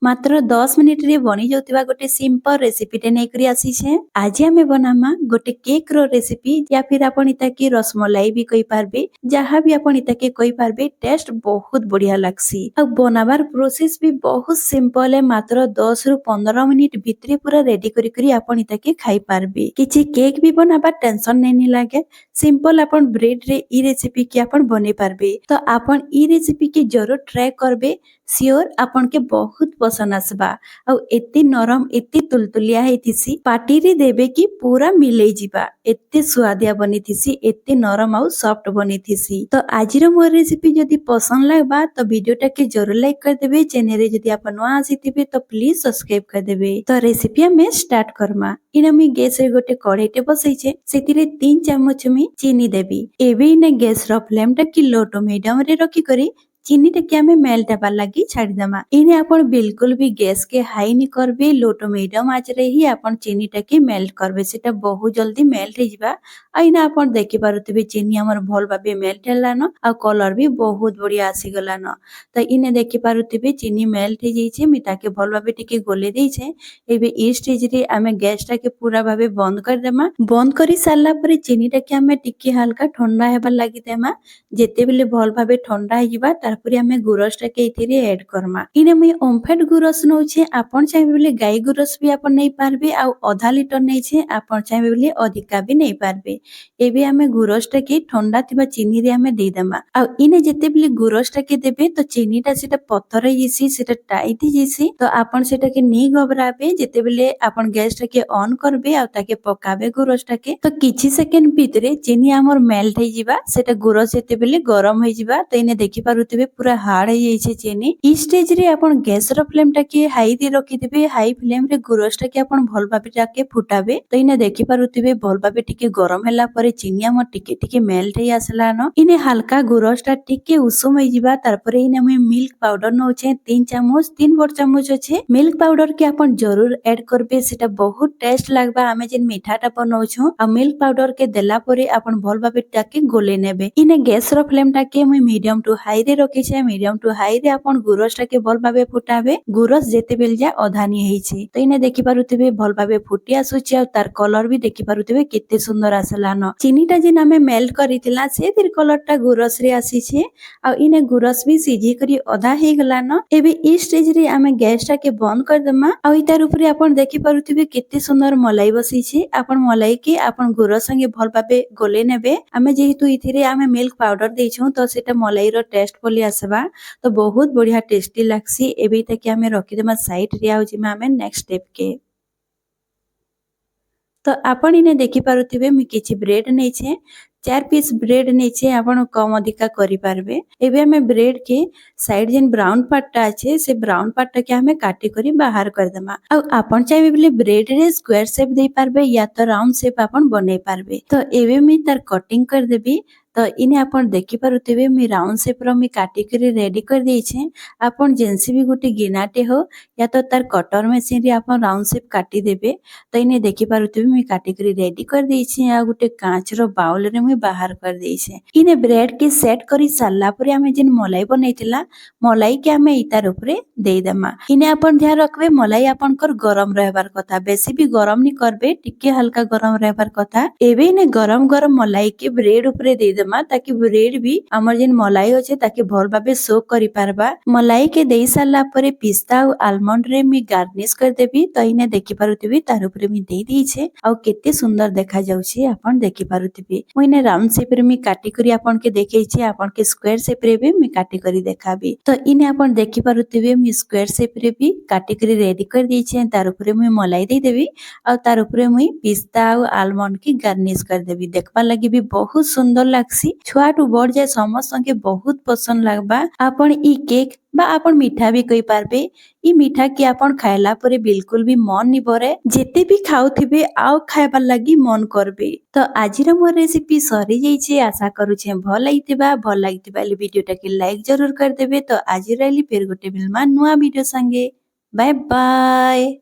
मात्र 10 मिनिट रे बनी जाउतिबा गोटे सिंपल रेसिपी टे नै करी आसी छे। आज हमें बनामा गोटे केक रो रेसिपी या फिर आपण इता के रसमलाई भी कहि पारबे, जहाँ भी आपण इता के कहि पारबे। टेस्ट बहुत बढ़िया लागसी और बनाबार प्रोसेस भी बहुत सिंपल है। मात्र 10 रु 15 मिनिट भितरे पूरा रेडी करी करी आपण इता के खाई पारबे। किछि केक भी बनाबा टेंशन नहीं लागे। सिंपल आपण ब्रेड रे ई रेसिपी के आपण बने पारबे। तो आपण ई रेसिपी के जरूर ट्राई करबे। सियोर आपन के बहुत पसंद आसबा। और एते नरम एते तुलतुलिया हेतिसी, पार्टी रे देबे कि पूरा मिले जिबा। एते स्वादिया बनिथिसी, एते नरम और सॉफ्ट बनिथिसी। तो आजिर मोर रेसिपी जदि पसंद लागबा तो वीडियोटा के जरूर लाइक कर देबे। चैनल रे जदि आप नवा आसीथिबे तो प्लीज सब्सक्राइब कर देबे। तो रेसिपी हमें स्टार्ट करमा। इन मी गैस रे गोटे कढ़ाईटे बसैछे, सेतिरे 3 चम्मच मी चीनी देबी। एबे इने गैस रो फ्लेम टा कि लो टू मीडियम रे रखी करी चीनी टे हमें मेल्ट हबार लगी छाड़ी देमा। इने आपण बिल्कुल भी गैस के हाई नहीं करबे, लो टू मीडियम आंच रे ही आपण चीनी टे मेल्ट करबे। सेटा बहुत जल्दी मेल्ट हो जिबा। आइना आपण देखि पारुथिबे चीनी हमर भल भाबे मेल्ट हलान आ कलर भी बहुत बढ़िया आसी गलान। तो इने देखि पारुथिबे चीनी मेल्ट हो जाइछे। मी ताके भल भाबे टिके गोले देइछे। एबे ई स्टेज रे हमें गैस टा के पूरा भाबे बंद कर देमा। बंद करी सारला परे चीनी टा हमें टिके हल्का ठंडा हेबार लागि देमा। जेते बेले भल भाबे ठंडा हो जिबा तारपरे हमें गुरस टा के इथिरे ऐड करमा। इने मुई ओमफेड गुरस नउछे। आपण चाहे बेले गाय गुरस भी आपण नै पारबे। आ आधा लीटर नै छे, आपण चाहे बेले अधिका भी नै पारबे। एबे हमें गुरस टा के ठंडा थिबा चीनी रे हमें दे देमा। आ इने जेते बेले गुरस टा के देबे तो चीनी टा सेटा पत्थर हिसी, सेटा टाइट हिसी। तो आपण सेटा के नी घबराबे। जेते बेले आपण गैस टा के ऑन करबे आ ताके पकाबे गुरस टा के, तो किछि सेकेंड भितरे चीनी हमर मेल्ट हो जिबा। सेटा गुरस जेते बेले गरम हो जिबा। तो इने देखि पारुथिबे पूरा हार्ड हो जाइछे चीनी। ई स्टेज रे आपण गैस रो फ्लेम टा के हाई रे रखि देबे। हाई फ्लेम रे गुरस टा के आपण भल भाबे टाके फुटाबे। तो इने देखि पारुथिबे भल भाबे टिके गरम हैला परे चीनी हमर टिके टिके मेल्ट हो आसलान। इने हल्का गुरस टा टिके उषुम हो जिबा। तारपरे इने हम मिल्क पाउडर नउछे 3 चम्मच, 3 बड़ चम्मच अछि। मिल्क पाउडर के आपण जरूर ऐड करबे। सेटा बहुत टेस्ट लागबा। हमें जेन मीठाटा बनाउछु आ मिल्क पाउडर के देला परे आपण भल भाबे टाके गोले नेबे। इने गैस रो फ्लेम टा के मुई मीडियम टू हाई रे रखिछे। मीडियम टू हाई रे आपण गुरस टा के भल भाबे फुटाबे। गुरस जेते बेल जा अधानी हेइछे। तो इने देखि पारुथिबे भल भाबे फुटी आसुछि। आ तार कलर भी देखि पारुथिबे केते सुंदर आसलान। चीनी टा जेन हमें मेल्ट करितिला से फिर कलर टा गुरस रे आसीछे। आ इने गुरस भी सिझी करी अधा हे गलान। एबे ई स्टेज रे हमें गैस टा के बंद कर देमा। आ इतार ऊपरे आपण देखि पारुथिबे केते सुंदर मलाई बसिछे। आपण मलाई के आपण गुरस संगे भल भाबे गोले नेबे। हमें जेहेतु इथिरे हमें मिल्क पाउडर देइछौ तो सेटा मलाई रो टेस्ट पली आसबा। तो बहुत बढ़िया टेस्टी लागसी। एबे ताके हमें रखि देमा साइड रे। आ जिमा हमें नेक्स्ट स्टेप के तो आपण इने देखि पारुथिबे मी किछि ब्रेड नै छे। 4 पीस ब्रेड नै छे। आपण कम अधिका करि पारबे। एबे हमें ब्रेड के साइड जेन ब्राउन पार्ट टा আছে से ब्राउन पार्ट टा के हमें काटी करी बाहर कर देमा। आ आपण चाहे बेले ब्रेड रे स्क्वायर शेप दे पारबे या तो राउंड शेप आपण बने पारबे। तो एबे मी तार कटिंग कर देबी। तो इने आपण देखि पारुथिबे मी राउंड शेप रो मी काटी करी रेडी कर देइछे। आपण जेनसी भी गुटे गिनाटे हो या तो तार कटर मशीन रे आपण राउंड शेप काटी देबे। तो इने देखि पारुथिबे मी काटी करी रेडी कर देइछे। आ गुटे कांच रो बाउल रे मी बाहर कर देइछे। इने ब्रेड के सेट करी सारला परे हमें जेन मलाई बनैतिला, मलाई के हमें इतार ऊपरे देई देमा। इने आपण ध्यान रखबे मलाई आपनकर गरम रहबार कथा। बेसी भी गरम नि करबे, टिके हल्का गरम रहबार कथा। एबे इने गरम गरम मलाई के ब्रेड ऊपरे देई देमा ताकि ब्रेड भी हमर जेन मलाई होचे ताकि भल भाबे सोक करि पारबा। मलाई के देई सारला परे पिस्ता और आलमंड रे मी गार्निश कर देबी। तो इने देखि पारुथिबे तार ऊपरे मी देई देइछे। आ केते सुंदर देखा जाउछि आपण देखि पारुथिबे। मु इने राउंड शेप रे मी काटी करी आपण के देखैछि। आपण के स्क्वायर शेप रे भी मी काटी करी देखाबी। तो इने आपण देखि पारुथिबे मी स्क्वायर शेप रे भी काटी करी रेडी कर देइछे। तार ऊपरे मी मलाई देई देबी। आ तार ऊपरे मुई पिस्ता और आलमंड की गार्निश कर देबी। देखबा लागि भी बहुत सुंदर लागसी। छुआ टू बड़ जाय समस्त के बहुत पसंद लागबा। आपण ई केक बा आपण मीठा भी कहि पारबे। ई मीठा के आपण खाइला परे बिल्कुल भी मन नि भरे। जेते भी खाउथिबे आउ खाइबा लागि मन करबे। तो आजिर मोर रेसिपी सरी जाइछे। आशा करूछे भल लागितिबा वीडियो टाके लाइक जरूर कर देबे। तो आजिर आइली फेर गोटे फिल्मा नुआ वीडियो संगे। Bye bye.